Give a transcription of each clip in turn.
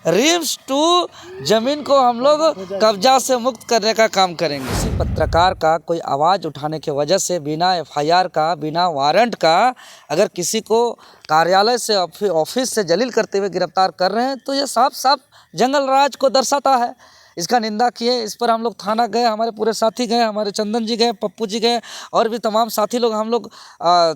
RIMS to जमीन को हम लोग कब्जा से मुक्त करने का काम करेंगे। किसी पत्रकार का कोई आवाज़ उठाने की वजह से बिना एफआईआर का, बिना वारंट का अगर किसी को कार्यालय से, ऑफिस से जलील करते हुए गिरफ्तार कर रहे हैं तो ये साफ साफ जंगल राज को दर्शाता है। इसका निंदा किए, इस पर हम लोग थाना गए, हमारे पूरे साथी गए, हमारे चंदन जी गए, पप्पू जी गए और भी तमाम साथी लोग हम लोग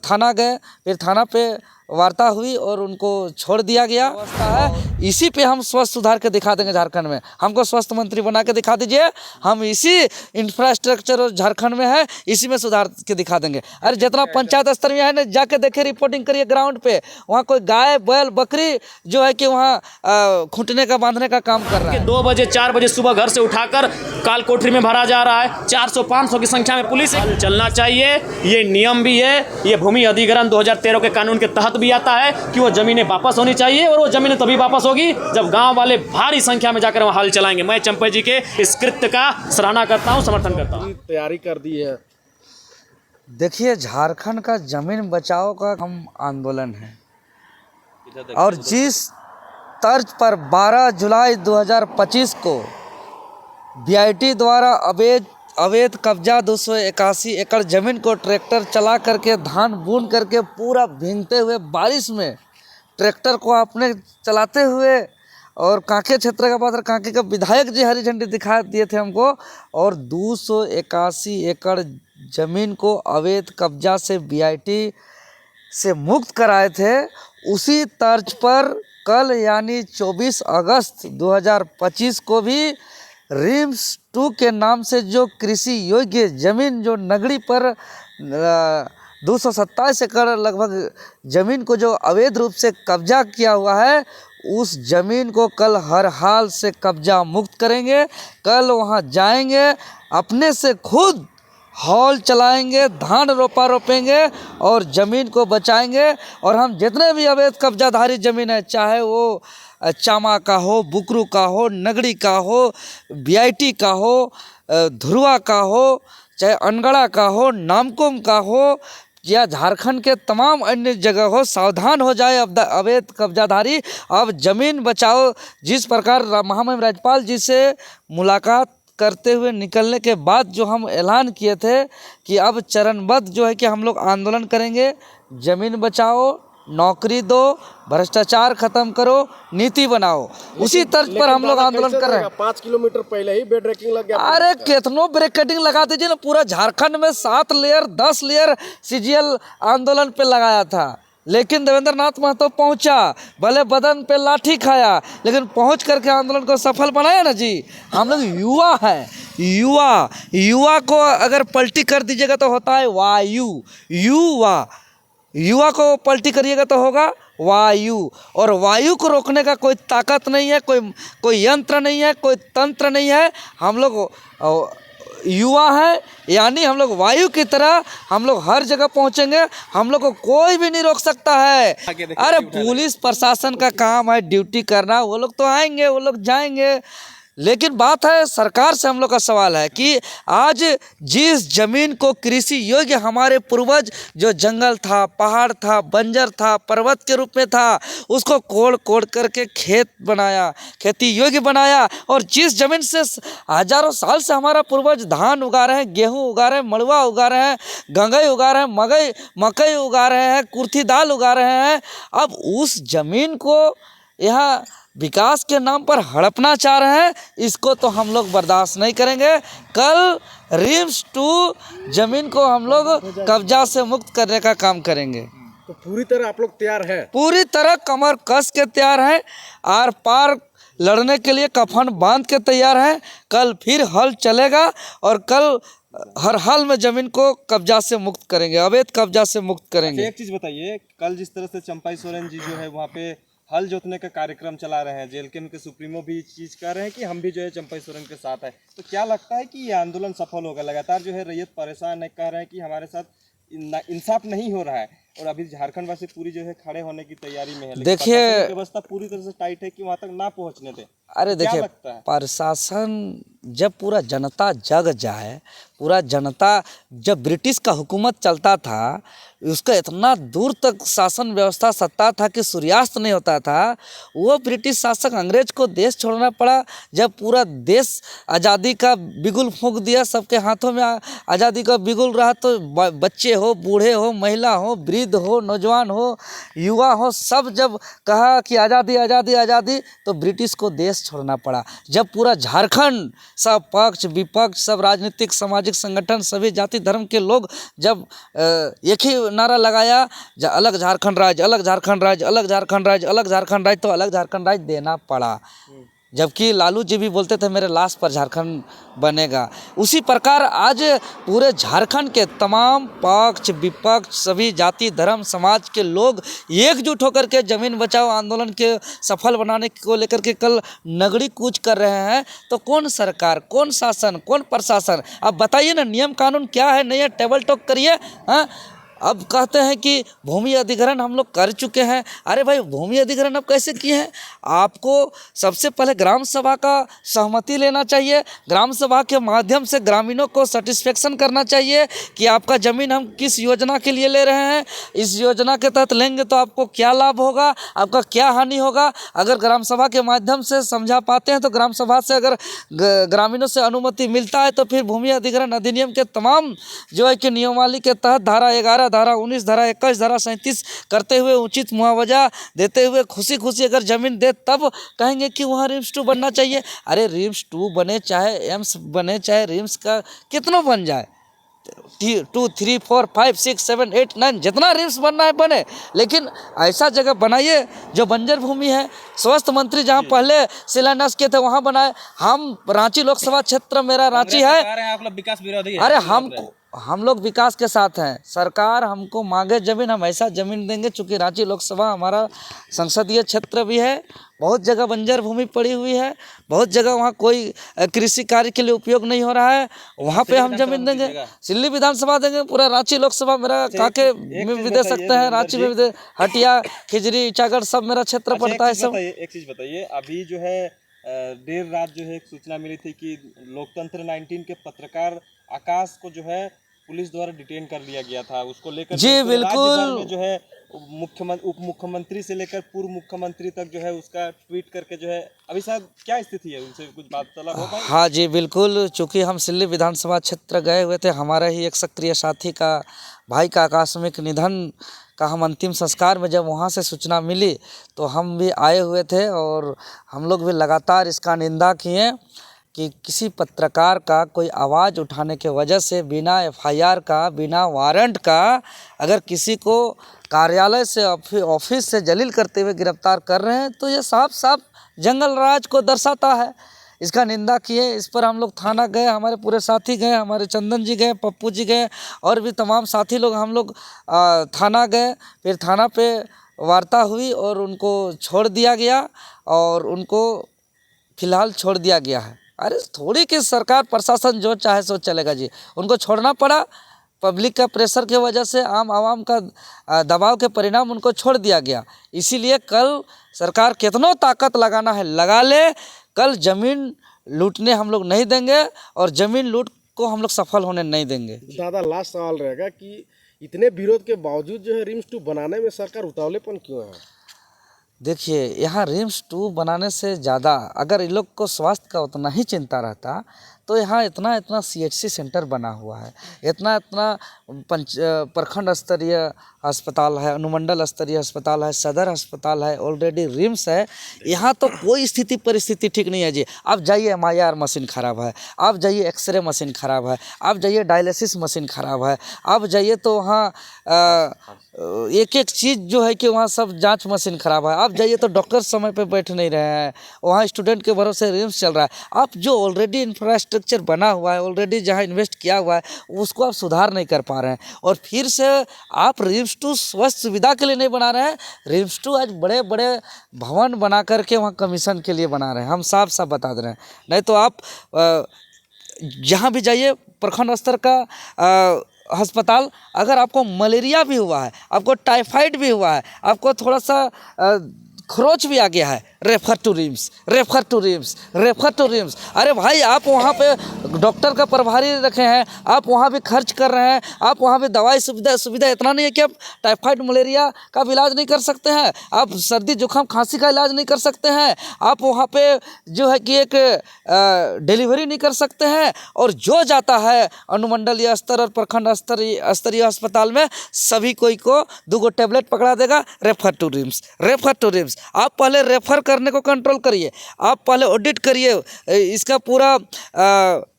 थाना गए। फिर थाना पे वार्ता हुई और उनको छोड़ दिया गया। अवस्था है, इसी पे हम स्वस्थ सुधार के दिखा देंगे झारखंड में। हमको स्वास्थ्य मंत्री बना के दिखा दीजिए, हम इसी इंफ्रास्ट्रक्चर और झारखंड में है, इसी में सुधार के दिखा देंगे। अरे जितना पंचायत स्तर में है ना, जाके देखे, रिपोर्टिंग करिए ग्राउंड पे। वहाँ कोई गाय बैल बकरी जो है कि वहाँ खूंटने का बांधने का काम कर रहा है। 2 बजे 4 बजे सुबह घर से उठाकर काल कोठरी में भरा जा रहा है। 400-500 की संख्या में पुलिस चलना चाहिए। ये नियम भी है, ये भूमि अधिग्रहण 2013 के कानून के तहत भी आता है कि वो ज़मीनें वापस होनी चाहिए, और वो ज़मीनें तभी वापस होगी जब गांव वाले भारी संख्या में जाकर वहाँ हल चलाएंगे। मैं चंपई जी के इस कृत्य का सराहना करता हूँ, समर्थन करता हूँ। तैयारी कर दी है। देखिए, झारखंड का जमीन बचाओ का हम आंदोलन है, और जिस तर्ज पर 12 जुलाई 2025 को बीआईटी द्वारा अवैध कब्जा 281 एकड़ ज़मीन को ट्रैक्टर चला करके, धान बून करके, पूरा भीगते हुए बारिश में ट्रैक्टर को अपने चलाते हुए, और कांके क्षेत्र का बात, कांके का विधायक जी हरी झंडी दिखा दिए थे हमको, और 281 एकड़ ज़मीन को अवैध कब्जा से बीआईटी से मुक्त कराए थे। उसी तर्ज पर कल यानी 24 अगस्त 2025 को भी रिम्स 2 के नाम से जो कृषि योग्य ज़मीन, जो नगड़ी पर 227 एकड़ लगभग ज़मीन को जो अवैध रूप से कब्जा किया हुआ है, उस ज़मीन को कल हर हाल से कब्जा मुक्त करेंगे। कल वहां जाएंगे, अपने से खुद हॉल चलाएंगे, धान रोपेंगे और ज़मीन को बचाएंगे। और हम जितने भी अवैध कब्जाधारी ज़मीन है, चाहे वो चामा का हो, बुकरू का हो, नगड़ी का हो, बीआईटी का हो, धुरवा का हो, चाहे अनगढ़ा का हो, नामकुम का हो, या झारखंड के तमाम अन्य जगह हो, सावधान हो जाए अब अवैध कब्जाधारी। अब ज़मीन बचाओ। जिस प्रकार महामहिम राज्यपाल जी से मुलाकात करते हुए निकलने के बाद जो हम ऐलान किए थे कि अब चरणबद्ध जो है कि हम लोग आंदोलन करेंगे, ज़मीन बचाओ, नौकरी दो, भ्रष्टाचार खत्म करो, नीति बनाओ, उसी तर्ज पर हम लोग आंदोलन कर रहे हैं। 5 किलोमीटर पहले ही बैरिकेडिंग लग गया। अरे कितनों बैरिकेडिंग लगा दीजिए ना, पूरा झारखंड में 7 लेयर 10 लेयर सीजीएल आंदोलन पे लगाया था, लेकिन देवेंद्र नाथ महतो पहुंचा, भले बदन पे लाठी खाया, लेकिन पहुंच करके आंदोलन को सफल बनाया ना जी। हम लोग युवा हैं, युवा को अगर पलटी कर दीजिएगा तो होता है वायु। युवा को पलटी करिएगा तो होगा वायु, और वायु को रोकने का कोई ताकत नहीं है, कोई यंत्र नहीं है, कोई तंत्र नहीं है। हम लोग युवा हैं, यानी हम लोग वायु की तरह हम लोग हर जगह पहुंचेंगे, हम लोग को कोई भी नहीं रोक सकता है। अरे पुलिस प्रशासन का काम है ड्यूटी करना, वो लोग तो आएंगे, वो लोग जाएंगे, लेकिन बात है सरकार से हम लोग का सवाल है कि आज जिस जमीन को कृषि योग्य हमारे पूर्वज, जो जंगल था, पहाड़ था, बंजर था, पर्वत के रूप में था, उसको कोड़ करके खेत बनाया, खेती योग्य बनाया। और जिस जमीन से हजारों साल से हमारा पूर्वज धान उगा रहे हैं, गेहूं उगा रहे हैं, मड़ुआ उगा रहे हैं, गंगई उगा रहे हैं, मकई उगा रहे हैं, कुर्थी दाल उगा रहे हैं, अब उस जमीन को यहाँ विकास के नाम पर हड़पना चाह रहे हैं, इसको तो हम लोग बर्दाश्त नहीं करेंगे। कल रिम्स 2 जमीन को हम लोग कब्जा से मुक्त करने का काम करेंगे। तो पूरी तरह आप लोग तैयार हैं? पूरी तरह कमर कस के तैयार हैं, आर पार लड़ने के लिए कफन बांध के तैयार हैं। कल फिर हल चलेगा और कल हर हाल में जमीन को कब्जा से मुक्त करेंगे, अवैध कब्जा से मुक्त करेंगे। एक चीज़ बताइए, कल जिस तरह से चंपाई सोरेन जी जो है वहाँ पे हल जोतने का कार्यक्रम चला रहे हैं, जेल के उनके सुप्रीमो भी इस चीज़ कह रहे हैं कि हम भी जो है चंपाई सोरेन के साथ है, तो क्या लगता है कि ये आंदोलन सफल होगा? लगातार जो है रैयत परेशान है, कह रहे हैं कि हमारे साथ इंसाफ नहीं हो रहा है, और अभी झारखंड वासी पूरी जो है खड़े होने की तैयारी में है। देखिए, व्यवस्था पूरी तरह से टाइट है कि वहाँ तक ना पहुँचने दें। अरे क्या देखिए, लगता है? प्रशासन जब पूरा जनता जग जाए, पूरा जनता, जब ब्रिटिश का हुकूमत चलता था, उसका इतना दूर तक शासन व्यवस्था सत्ता था कि सूर्यास्त नहीं होता था। वो ब्रिटिश शासक अंग्रेज को देश छोड़ना पड़ा। जब पूरा देश आज़ादी का बिगुल फूंक दिया, सबके हाथों में आज़ादी का बिगुल रहा, तो बच्चे हो, बूढ़े हो, महिला हो, वृद्ध हो, नौजवान हो, युवा हो, सब जब कहा कि आज़ादी आज़ादी आज़ादी, तो ब्रिटिश को देश छोड़ना पड़ा। जब पूरा झारखंड, सब पक्ष विपक्ष, सब राजनीतिक सामाजिक संगठन, सभी जाति धर्म के लोग जब एक ही नारा लगाया, अलग झारखंड राज्य, अलग झारखंड राज्य, अलग झारखंड राज्य, अलग झारखंड राज्य, तो अलग झारखंड राज्य देना पड़ा। जबकि लालू जी भी बोलते थे मेरे लाश पर झारखंड बनेगा। उसी प्रकार आज पूरे झारखंड के तमाम पक्ष विपक्ष, सभी जाति धर्म समाज के लोग एकजुट होकर के ज़मीन बचाओ आंदोलन के सफल बनाने को लेकर के कल नगरी कूच कर रहे हैं। तो कौन सरकार, कौन शासन, कौन प्रशासन, अब बताइए ना, नियम कानून क्या है नहीं है, टेबल टॉक करिए। हाँ, अब कहते हैं कि भूमि अधिग्रहण हम लोग कर चुके हैं। अरे भाई, भूमि अधिग्रहण अब कैसे किए हैं? आपको सबसे पहले ग्राम सभा का सहमति लेना चाहिए। ग्राम सभा के माध्यम से ग्रामीणों को सेटिस्फेक्शन करना चाहिए कि आपका ज़मीन हम किस योजना के लिए ले रहे हैं, इस योजना के तहत लेंगे तो आपको क्या लाभ होगा, आपका क्या हानि होगा। अगर ग्राम सभा के माध्यम से समझा पाते हैं तो ग्राम सभा से अगर ग्रामीणों से अनुमति मिलता है तो फिर भूमि अधिग्रहण अधिनियम के तमाम जो है कि नियमावली के तहत धारा 11, धारा 19, धारा 21, धारा 37 करते हुए उचित मुआवजा देते हुए खुशी खुशी अगर ज़मीन दे, तब कहेंगे कि वहाँ रिम्स 2 बनना चाहिए। अरे रिम्स 2 बने, चाहे एम्स बने, चाहे रिम्स का कितना बन जाए, 2, 3, 4, 5, 6, 7, 8, 9 जितना रिम्स बनना है बने, लेकिन ऐसा जगह बनाइए जो बंजर भूमि है। स्वास्थ्य मंत्री जहाँ पहले शिलान्यास किए थे वहाँ बनाए। हम रांची लोकसभा क्षेत्र, मेरा रांची है। आप लोग विकास विरोधी है। अरे हम लोग विकास के साथ हैं। सरकार हमको मांगे ज़मीन, हम ऐसा ज़मीन देंगे। चूँकि रांची लोकसभा हमारा संसदीय क्षेत्र भी है, बहुत जगह बंजर भूमि पड़ी हुई है, बहुत जगह वहाँ कोई कृषि कार्य के लिए उपयोग नहीं हो रहा है, वहाँ पे हम ज़मीन देंगे। सिल्ली विधानसभा देंगे, पूरा रांची लोकसभा मेरा काके में भी दे सकते हैं, रांची में भी दे, हटिया, खिजरी, ईचागढ़ सब मेरा क्षेत्र पड़ता है। सब एक चीज़ बताइए, अभी जो है देर रात जो है एक सूचना मिली थी कि लोकतंत्र 19 के पत्रकार आकाश को जो है पुलिस द्वारा डिटेन कर लिया गया था। उसको लेकर जी बिल्कुल, जो है उप मुख्यमंत्री से लेकर पूर्व मुख्यमंत्री तक जो है उसका ट्वीट करके जो है, अभी शायद क्या स्थिति है, उनसे कुछ बात चला हो पाई? हाँ जी बिल्कुल, चूँकि हम सिल्ली विधानसभा क्षेत्र गए हुए थे, हमारे ही एक सक्रिय साथी का भाई का आकस्मिक निधन का हम अंतिम संस्कार में जब वहाँ से सूचना मिली तो हम भी आए हुए थे, और हम लोग भी लगातार इसका निंदा किए कि किसी पत्रकार का कोई आवाज़ उठाने के वजह से बिना FIR का, बिना वारंट का अगर किसी को कार्यालय से ऑफिस से जलील करते हुए गिरफ्तार कर रहे हैं, तो ये साफ साफ जंगल राज को दर्शाता है। इसका निंदा किए, इस पर हम लोग थाना गए, हमारे पूरे साथी गए, हमारे चंदन जी गए, पप्पू जी गए, और भी तमाम साथी लोग हम लोग थाना गए। फिर थाना पे वार्ता हुई और उनको छोड़ दिया गया, और उनको फ़िलहाल छोड़ दिया गया है। अरे थोड़ी कि सरकार प्रशासन जो चाहे सो चलेगा जी, उनको छोड़ना पड़ा। पब्लिक का प्रेशर की वजह से, आम आवाम का दबाव के परिणाम उनको छोड़ दिया गया। इसीलिए कल सरकार कितना ताकत लगाना है लगा ले, कल ज़मीन लूटने हम लोग नहीं देंगे, और ज़मीन लूट को हम लोग सफल होने नहीं देंगे। दादा, लास्ट सवाल रहेगा कि इतने विरोध के बावजूद जो है रिम्स 2 बनाने में सरकार उतावलेपन क्यों है? देखिए, यहाँ रिम्स 2 बनाने से ज़्यादा अगर इन लोग को स्वास्थ्य का उतना ही चिंता रहता तो यहाँ इतना CHC सेंटर बना हुआ है, इतना प्रखंड स्तरीय अस्पताल है, अनुमंडल स्तरीय अस्पताल है, सदर अस्पताल है, ऑलरेडी रिम्स है। यहाँ तो कोई स्थिति परिस्थिति ठीक नहीं है जी। आप जाइए, MIR मशीन ख़राब है, आप जाइए एक्सरे मशीन ख़राब है, आप जाइए डायलिसिस मशीन ख़राब है, आप जाइए तो वहाँ एक एक चीज़ जो है कि वहाँ सब जांच मशीन ख़राब है, आप जाइए तो डॉक्टर समय पे बैठ नहीं रहे हैं, वहाँ स्टूडेंट के भरोसे रिम्स चल रहा है। आप जो ऑलरेडी इंफ्रास्ट्रक्चर बना हुआ है, ऑलरेडी जहाँ इन्वेस्ट किया हुआ है, उसको आप सुधार नहीं कर पा रहे हैं, और फिर से आप रिम्स 2 स्वास्थ्य सुविधा के लिए नहीं बना रहे हैं। रिम्स 2 आज बड़े बड़े भवन बना करके वहाँ कमीशन के लिए बना रहे हैं। हम साफ साफ बता दे रहे हैं। नहीं तो आप जहाँ भी जाइए प्रखंड स्तर का अस्पताल, अगर आपको मलेरिया भी हुआ है, आपको टाइफाइड भी हुआ है, आपको थोड़ा सा खरोच भी आ गया है, refer to RIMS, refer to RIMS, refer to RIMS. अरे भाई, आप वहाँ पे डॉक्टर का प्रभारी रखे हैं, आप वहाँ भी खर्च कर रहे हैं, आप वहाँ भी दवाई सुविधा इतना नहीं है कि आप टाइफाइड मलेरिया का भी इलाज नहीं कर सकते हैं, आप सर्दी जुकाम खांसी का इलाज नहीं कर सकते हैं, आप वहाँ पे जो है कि एक डिलीवरी नहीं कर सकते हैं। और जो जाता है अनुमंडलीय स्तर और प्रखंड स्तरीय अस्पताल में, सभी कोई को 2 टेबलेट पकड़ा देगा, refer to RIMS, refer to RIMS. आप पहले रेफर करने को कंट्रोल करिए, आप पहले ऑडिट करिए, इसका पूरा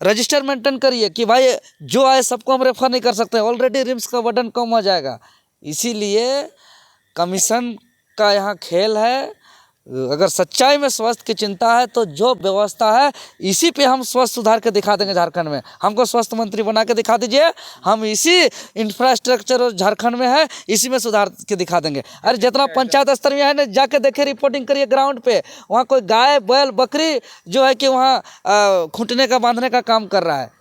रजिस्टर मेंटेन करिए कि भाई जो आए सबको हम रेफर नहीं कर सकते, ऑलरेडी रिम्स का बर्डन कम हो जाएगा। इसीलिए कमीशन का यहाँ खेल है। अगर सच्चाई में स्वास्थ्य की चिंता है तो जो व्यवस्था है इसी पे हम स्वास्थ्य सुधार के दिखा देंगे। झारखंड में हमको स्वास्थ्य मंत्री बना के दिखा दीजिए, हम इसी इंफ्रास्ट्रक्चर और झारखंड में है इसी में सुधार के दिखा देंगे। अरे जितना पंचायत स्तर में है ना, जाके देखिए, रिपोर्टिंग करिए ग्राउंड पे, वहाँ कोई गाय बैल बकरी जो है कि वहाँ खूंटने का बांधने का काम कर रहा है।